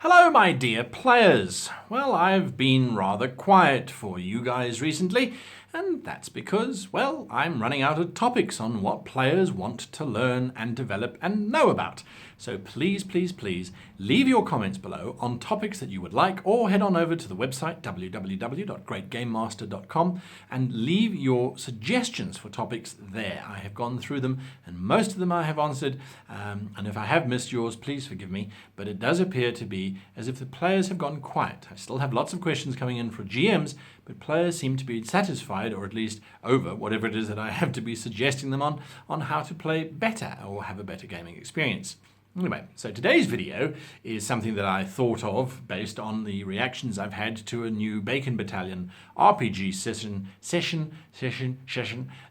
Hello, my dear players. Well, I've been rather quiet for you guys recently, and that's because, well, I'm running out of topics on what players want to learn and develop and know about. So please, please, please leave your comments below on topics that you would like, or head on over to the website www.greatgamemaster.com and leave your suggestions for topics there. I have gone through them, and most of them I have answered, and if I have missed yours, please forgive me, but it does appear to be as if the players have gone quiet. I still have lots of questions coming in for GMs, but players seem to be satisfied, or at least over whatever it is that I have to be suggesting them on how to play better or have a better gaming experience. Anyway, so today's video is something that I thought of based on the reactions I've had to a new Bacon Battalion RPG session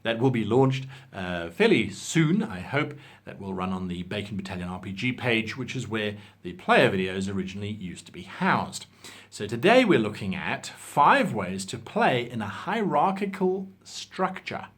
that will be launched fairly soon, I hope. That will run on the Bacon Battalion RPG page, which is where the player videos originally used to be housed. So today we're looking at 5 ways to play in a hierarchical structure.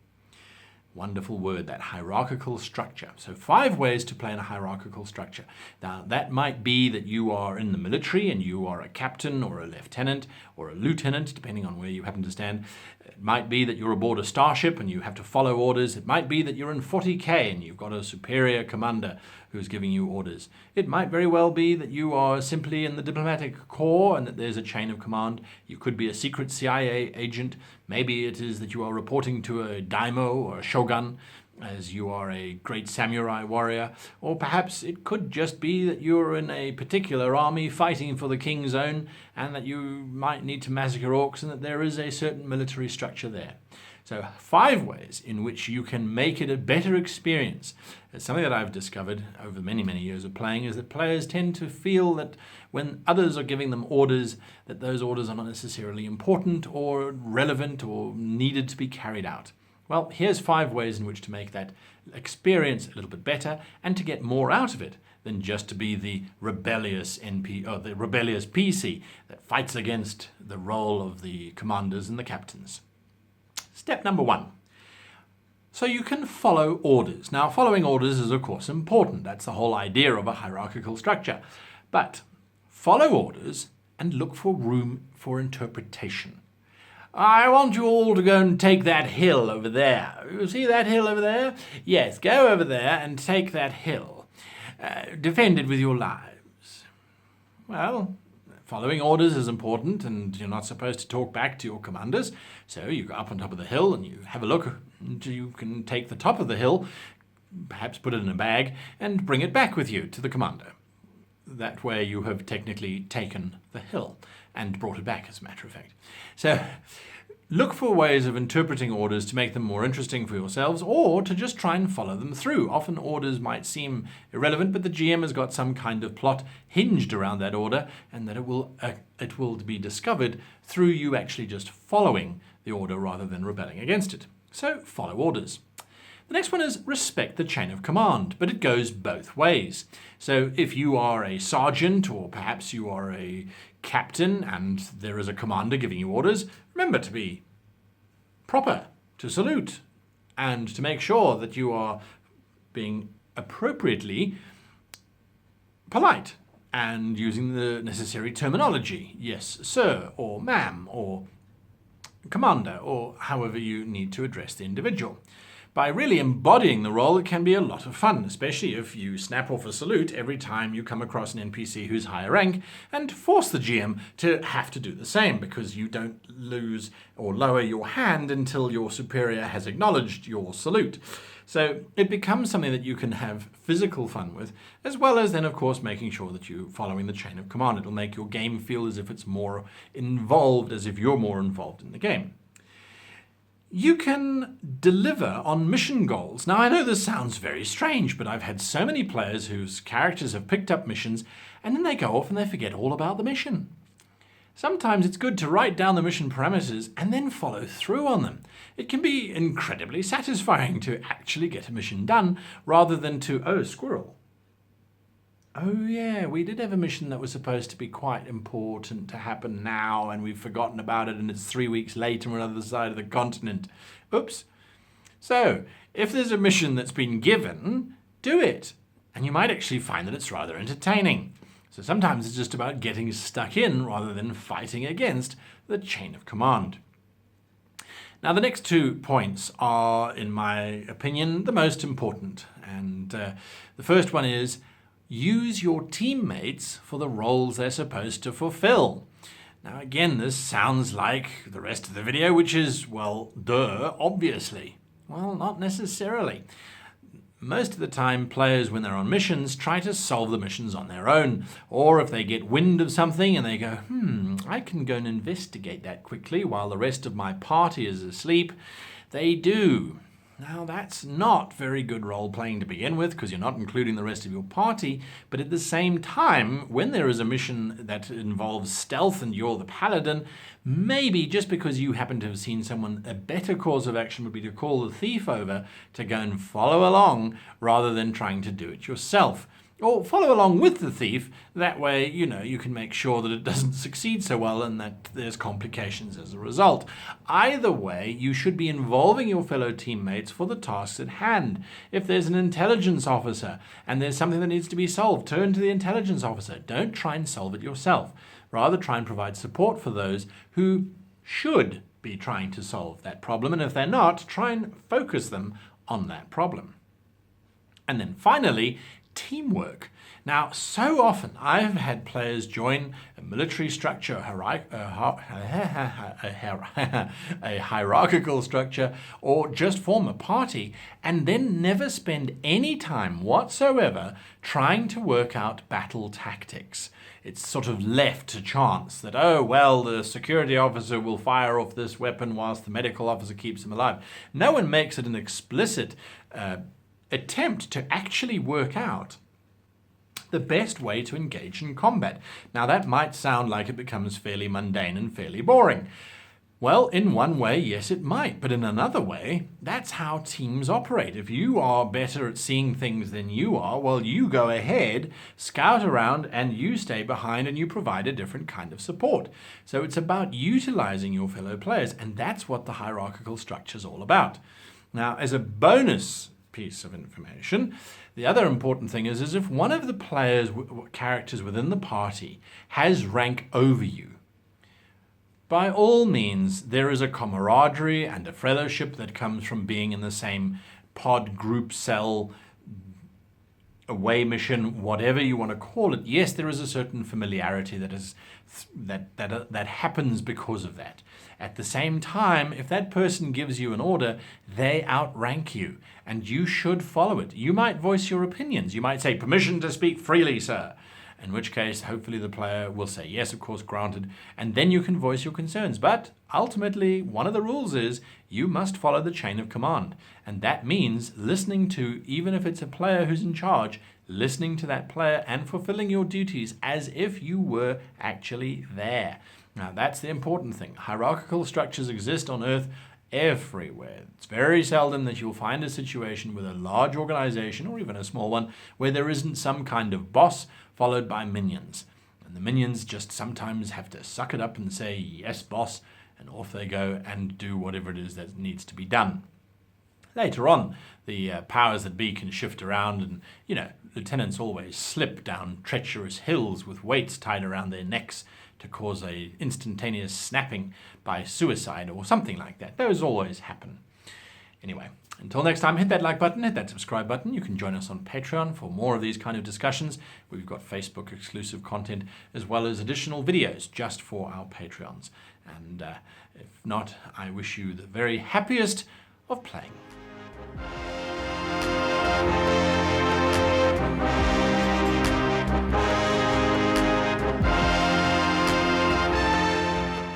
Wonderful word, that hierarchical structure. So 5 ways to play in a hierarchical structure. Now, that might be that you are in the military and you are a captain or a lieutenant or a lieutenant, depending on where you happen to stand. It might be that you're aboard a starship and you have to follow orders. It might be that you're in 40K and you've got a superior commander who's giving you orders. It might very well be that you are simply in the diplomatic corps and that there's a chain of command. You could be a secret CIA agent. Maybe it is that you are reporting to a daimyo or a shogun, as you are a great samurai warrior. Or perhaps it could just be that you're in a particular army fighting for the king's own and that you might need to massacre orcs and that there is a certain military structure there. So 5 ways in which you can make it a better experience. It's something that I've discovered over many, many years of playing is that players tend to feel that when others are giving them orders, that those orders are not necessarily important or relevant or needed to be carried out. Well, here's 5 ways in which to make that experience a little bit better and to get more out of it than just to be the rebellious the rebellious PC that fights against the role of the commanders and the captains. Step number 1. So you can follow orders. Now, following orders is, of course, important. That's the whole idea of a hierarchical structure. But follow orders and look for room for interpretation. I want you all to go and take that hill over there. You see that hill over there? Yes, go over there and take that hill. Defend it with your lives. Well, following orders is important, and you're not supposed to talk back to your commanders. So you go up on top of the hill and you have a look. You can take the top of the hill, perhaps put it in a bag, and bring it back with you to the commander. That way you have technically taken the hill and brought it back, as a matter of fact. So look for ways of interpreting orders to make them more interesting for yourselves, or to just try and follow them through. Often orders might seem irrelevant, but the GM has got some kind of plot hinged around that order, and that it will be discovered through you actually just following the order rather than rebelling against it. So follow orders. The next one is respect the chain of command, but it goes both ways. So if you are a sergeant, or perhaps you are a captain and there is a commander giving you orders, remember to be proper, to salute, and to make sure that you are being appropriately polite and using the necessary terminology. Yes, sir, or ma'am, or commander, or however you need to address the individual. By really embodying the role, it can be a lot of fun, especially if you snap off a salute every time you come across an NPC who's higher rank and force the GM to have to do the same, because you don't lose or lower your hand until your superior has acknowledged your salute. So it becomes something that you can have physical fun with, as well as then, of course, making sure that you're following the chain of command. It'll make your game feel as if it's more involved, as if you're more involved in the game. You can deliver on mission goals. Now, I know this sounds very strange, but I've had so many players whose characters have picked up missions, and then they go off and they forget all about the mission. Sometimes it's good to write down the mission parameters and then follow through on them. It can be incredibly satisfying to actually get a mission done, rather than to, oh, squirrel. Oh yeah, we did have a mission that was supposed to be quite important to happen now, and we've forgotten about it, and it's 3 weeks late and we're on the other side of the continent. Oops. So, if there's a mission that's been given, do it. And you might actually find that it's rather entertaining. So sometimes it's just about getting stuck in rather than fighting against the chain of command. Now, the next 2 points are, in my opinion, the most important. And the first one is use your teammates for the roles they're supposed to fulfill. Now, again, this sounds like the rest of the video, which is, well, duh, obviously. Well, not necessarily. Most of the time, players, when they're on missions, try to solve the missions on their own. Or if they get wind of something and they go, I can go and investigate that quickly while the rest of my party is asleep, they do. Now, that's not very good role-playing to begin with, because you're not including the rest of your party, but at the same time, when there is a mission that involves stealth and you're the paladin, maybe just because you happen to have seen someone, a better course of action would be to call the thief over to go and follow along rather than trying to do it yourself. Or follow along with the thief, that way, you can make sure that it doesn't succeed so well and that there's complications as a result. Either way, you should be involving your fellow teammates for the tasks at hand. If there's an intelligence officer and there's something that needs to be solved, turn to the intelligence officer. Don't try and solve it yourself. Rather, try and provide support for those who should be trying to solve that problem, and if they're not, try and focus them on that problem. And then finally, teamwork. Now, so often I've had players join a military structure, a hierarchical structure, or just form a party, and then never spend any time whatsoever trying to work out battle tactics. It's sort of left to chance that, the security officer will fire off this weapon whilst the medical officer keeps him alive. No one makes it an explicit attempt to actually work out the best way to engage in combat. Now, that might sound like it becomes fairly mundane and fairly boring. Well, in one way, yes, it might, but in another way, that's how teams operate. If you are better at seeing things than you are, well, you go ahead, scout around, and you stay behind and you provide a different kind of support. So it's about utilizing your fellow players, and that's what the hierarchical structure is all about. Now, as a bonus piece of information, the other important thing is if one of the players, characters within the party has rank over you, by all means, there is a camaraderie and a fellowship that comes from being in the same pod, group, cell, away mission, whatever you want to call it. Yes, there is a certain familiarity that happens because of that. At the same time, if that person gives you an order, they outrank you, and you should follow it. You might voice your opinions. You might say, "Permission to speak freely, sir." In which case, hopefully the player will say, "Yes, of course, granted," and then you can voice your concerns. But ultimately, one of the rules is you must follow the chain of command, and that means listening to, even if it's a player who's in charge, listening to that player and fulfilling your duties as if you were actually there. Now, that's the important thing. Hierarchical structures exist on Earth everywhere. It's very seldom that you'll find a situation with a large organization, or even a small one, where there isn't some kind of boss followed by minions. And the minions just sometimes have to suck it up and say, "Yes, boss," and off they go and do whatever it is that needs to be done. Later on, the powers that be can shift around, and, lieutenants always slip down treacherous hills with weights tied around their necks to cause a instantaneous snapping by suicide or something like that. Those always happen. Anyway, until next time, hit that like button, hit that subscribe button. You can join us on Patreon for more of these kind of discussions. We've got Facebook exclusive content as well as additional videos just for our Patreons. And if not, I wish you the very happiest of playing.